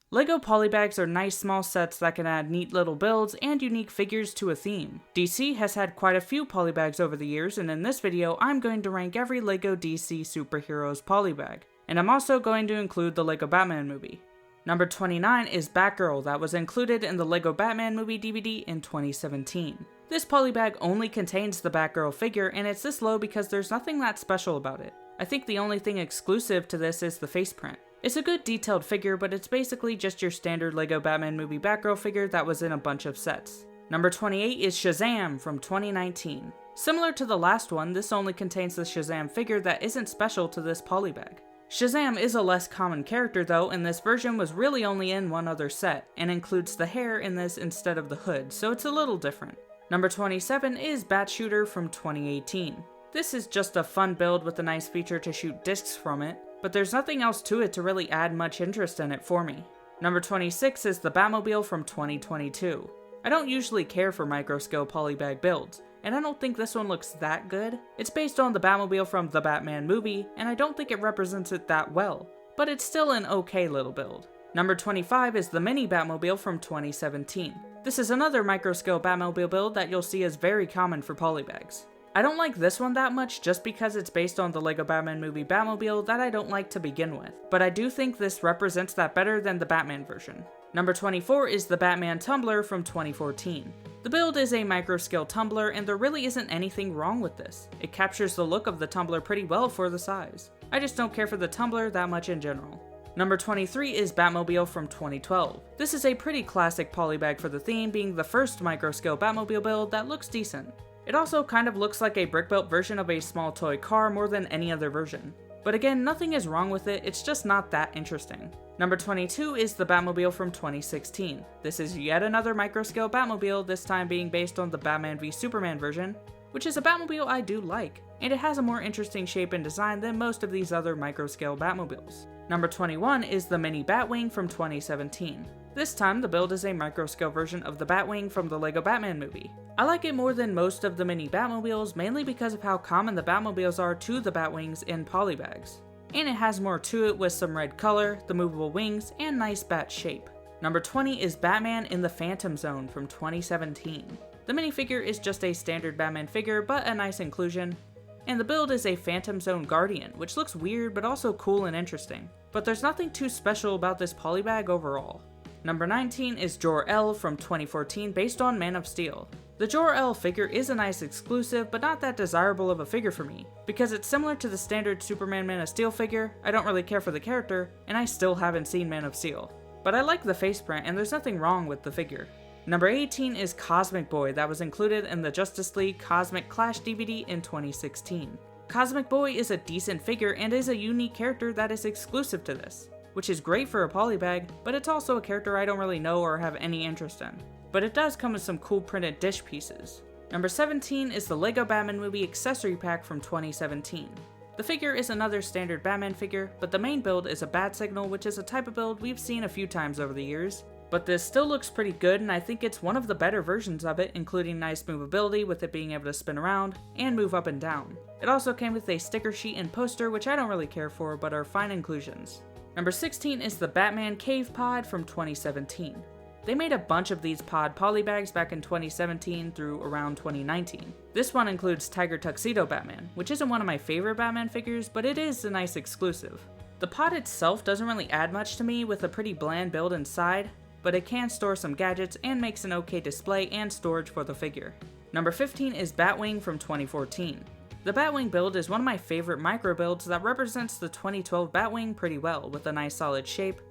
LEGO polybags are nice small sets that can add neat little builds and unique figures to a theme. DC has had quite a few polybags over the years, and in this video I'm going to rank every LEGO DC Superheroes polybag. And I'm also going to include the LEGO Batman movie. Number 29 is Batgirl, that was included in the LEGO Batman movie DVD in 2017. This polybag only contains the Batgirl figure, and it's this low because there's nothing that special about it. I think the only thing exclusive to this is the face print. It's a good detailed figure, but it's basically just your standard LEGO Batman movie Batgirl figure that was in a bunch of sets. Number 28 is Shazam from 2019. Similar to the last one, this only contains the Shazam figure that isn't special to this polybag. Shazam is a less common character though, and this version was really only in one other set, and includes the hair in this instead of the hood, so it's a little different. Number 27 is Batshooter from 2018. This is just a fun build with a nice feature to shoot discs from it, but there's nothing else to it to really add much interest in it for me. Number 26 is the Batmobile from 2022. I don't usually care for microscale polybag builds, and I don't think this one looks that good. It's based on the Batmobile from the Batman movie, and I don't think it represents it that well, but it's still an okay little build. Number 25 is the Mini Batmobile from 2017. This is another microscale Batmobile build that you'll see is very common for polybags. I don't like this one that much just because it's based on the LEGO Batman movie Batmobile that I don't like to begin with, but I do think this represents that better than the Batman version. Number 24 is the Batman Tumbler from 2014. The build is a microscale tumbler, and there really isn't anything wrong with this. It captures the look of the tumbler pretty well for the size. I just don't care for the tumbler that much in general. Number 23 is Batmobile from 2012. This is a pretty classic polybag for the theme, being the first microscale Batmobile build that looks decent. It also kind of looks like a brick-built version of a small toy car more than any other version. But again, nothing is wrong with it, it's just not that interesting. Number 22 is the Batmobile from 2016. This is yet another microscale Batmobile, this time being based on the Batman v Superman version, which is a Batmobile I do like, and it has a more interesting shape and design than most of these other microscale Batmobiles. Number 21 is the Mini Batwing from 2017. This time, the build is a microscale version of the Batwing from the LEGO Batman movie. I like it more than most of the Mini Batmobiles, mainly because of how common the Batmobiles are to the Batwings in polybags. And it has more to it with some red color, the movable wings, and nice bat shape. Number 20 is Batman in the Phantom Zone from 2017. The minifigure is just a standard Batman figure, but a nice inclusion. And the build is a Phantom Zone Guardian, which looks weird but also cool and interesting. But there's nothing too special about this polybag overall. Number 19 is Jor-El from 2014 based on Man of Steel. The Jor-El figure is a nice exclusive, but not that desirable of a figure for me. Because it's similar to the standard Superman Man of Steel figure, I don't really care for the character, and I still haven't seen Man of Steel. But I like the face print, and there's nothing wrong with the figure. Number 18 is Cosmic Boy, that was included in the Justice League Cosmic Clash DVD in 2016. Cosmic Boy is a decent figure and is a unique character that is exclusive to this, which is great for a polybag, but it's also a character I don't really know or have any interest in. But it does come with some cool printed dish pieces. Number 17 is the LEGO Batman Movie Accessory Pack from 2017. The figure is another standard Batman figure, but the main build is a Bat Signal, which is a type of build we've seen a few times over the years. But this still looks pretty good, and I think it's one of the better versions of it, including nice movability with it being able to spin around and move up and down. It also came with a sticker sheet and poster, which I don't really care for, but are fine inclusions. Number 16 is the Batman Cave Pod from 2017. They made a bunch of these pod polybags back in 2017 through around 2019. This one includes Tiger Tuxedo Batman, which isn't one of my favorite Batman figures, but it is a nice exclusive. The pod itself doesn't really add much to me with a pretty bland build inside, but it can store some gadgets and makes an okay display and storage for the figure. Number 15 is Batwing from 2014. The Batwing build is one of my favorite micro builds that represents the 2012 Batwing pretty well with a nice solid shape,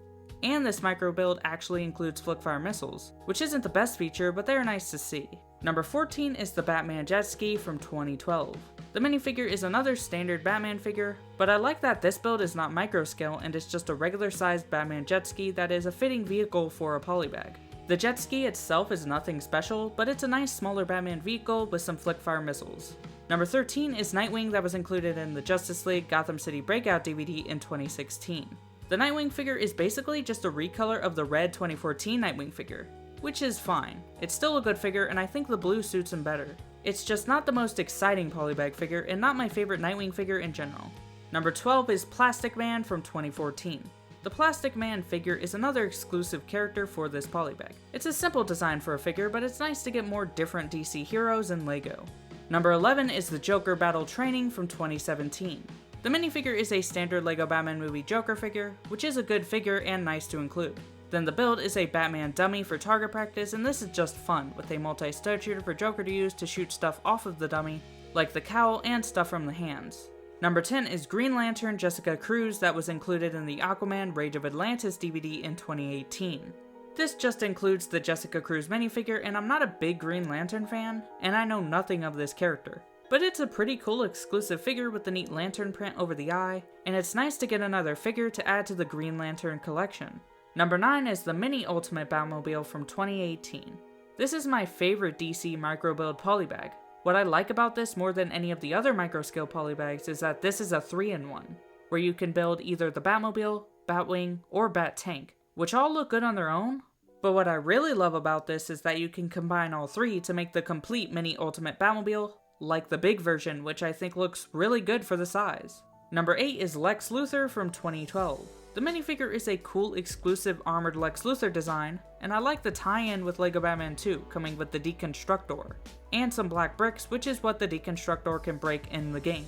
and this micro build actually includes flickfire missiles, which isn't the best feature, but they're nice to see. Number 14 is the Batman Jet Ski from 2012. The minifigure is another standard Batman figure, but I like that this build is not microscale and is just a regular sized Batman jet ski that is a fitting vehicle for a polybag. The jet ski itself is nothing special, but it's a nice smaller Batman vehicle with some flickfire missiles. Number 13 is Nightwing that was included in the Justice League Gotham City Breakout DVD in 2016. The Nightwing figure is basically just a recolor of the red 2014 Nightwing figure, which is fine. It's still a good figure, and I think the blue suits him better. It's just not the most exciting polybag figure and not my favorite Nightwing figure in general. Number 12 is Plastic Man from 2014. The Plastic Man figure is another exclusive character for this polybag. It's a simple design for a figure, but it's nice to get more different DC heroes in LEGO. Number 11 is the Joker Battle Training from 2017. The minifigure is a standard LEGO Batman movie Joker figure, which is a good figure and nice to include. Then the build is a Batman dummy for target practice, and this is just fun, with a multi-stud shooter for Joker to use to shoot stuff off of the dummy, like the cowl and stuff from the hands. Number 10 is Green Lantern Jessica Cruz that was included in the Aquaman Rage of Atlantis DVD in 2018. This just includes the Jessica Cruz minifigure, and I'm not a big Green Lantern fan, and I know nothing of this character. But it's a pretty cool exclusive figure with the neat lantern print over the eye, and it's nice to get another figure to add to the Green Lantern collection. Number 9 is the Mini Ultimate Batmobile from 2018. This is my favorite DC micro build polybag. What I like about this more than any of the other micro-scale polybags is that this is a 3-in-1, where you can build either the Batmobile, Batwing, or Bat-Tank, which all look good on their own, but what I really love about this is that you can combine all three to make the complete Mini Ultimate Batmobile, like the big version, which I think looks really good for the size. Number 8 is Lex Luthor from 2012. The minifigure is a cool exclusive armored Lex Luthor design, and I like the tie-in with LEGO Batman 2 coming with the Deconstructor, and some black bricks, which is what the Deconstructor can break in the game.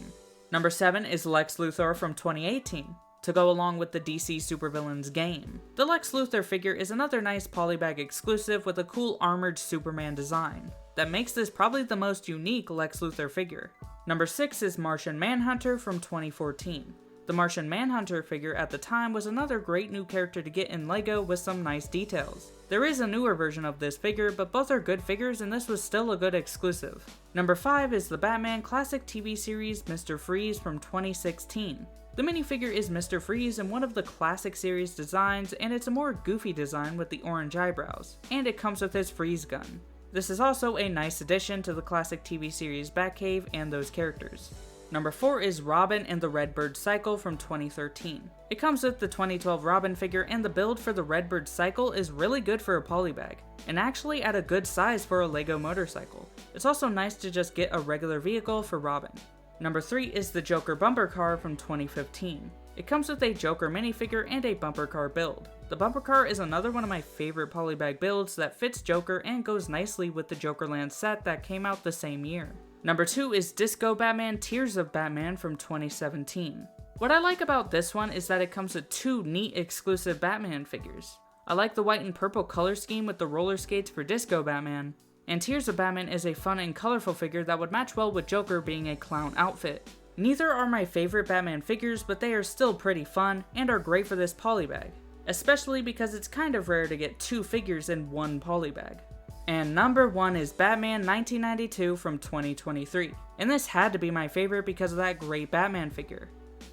Number 7 is Lex Luthor from 2018, to go along with the DC Supervillains game. The Lex Luthor figure is another nice polybag exclusive with a cool armored Superman design, that makes this probably the most unique Lex Luthor figure. Number 6 is Martian Manhunter from 2014. The Martian Manhunter figure at the time was another great new character to get in LEGO with some nice details. There is a newer version of this figure, but both are good figures and this was still a good exclusive. Number 5 is the Batman Classic TV series Mr. Freeze from 2016. The minifigure is Mr. Freeze in one of the classic series designs, and it's a more goofy design with the orange eyebrows, and it comes with his freeze gun. This is also a nice addition to the classic TV series Batcave and those characters. Number 4 is Robin and the Redbird Cycle from 2013. It comes with the 2012 Robin figure, and the build for the Redbird Cycle is really good for a polybag, and actually at a good size for a LEGO motorcycle. It's also nice to just get a regular vehicle for Robin. Number 3 is the Joker Bumper Car from 2015. It comes with a Joker minifigure and a bumper car build. The bumper car is another one of my favorite polybag builds that fits Joker and goes nicely with the Jokerland set that came out the same year. Number 2 is Disco Batman Tears of Batman from 2017. What I like about this one is that it comes with 2 neat exclusive Batman figures. I like the white and purple color scheme with the roller skates for Disco Batman, and Tears of Batman is a fun and colorful figure that would match well with Joker being a clown outfit. Neither are my favorite Batman figures, but they are still pretty fun and are great for this polybag, especially because it's kind of rare to get 2 figures in one polybag. And number 1 is Batman 1992 from 2023, and this had to be my favorite because of that great Batman figure.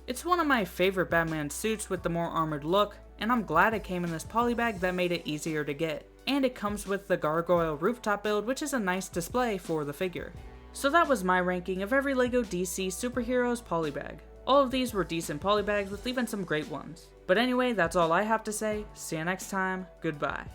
It's one of my favorite Batman suits with the more armored look, and I'm glad it came in this polybag that made it easier to get. And it comes with the Gargoyle rooftop build, which is a nice display for the figure. So that was my ranking of every LEGO DC Superheroes polybag. All of these were decent polybags with even some great ones. But anyway, that's all I have to say. See you next time, goodbye.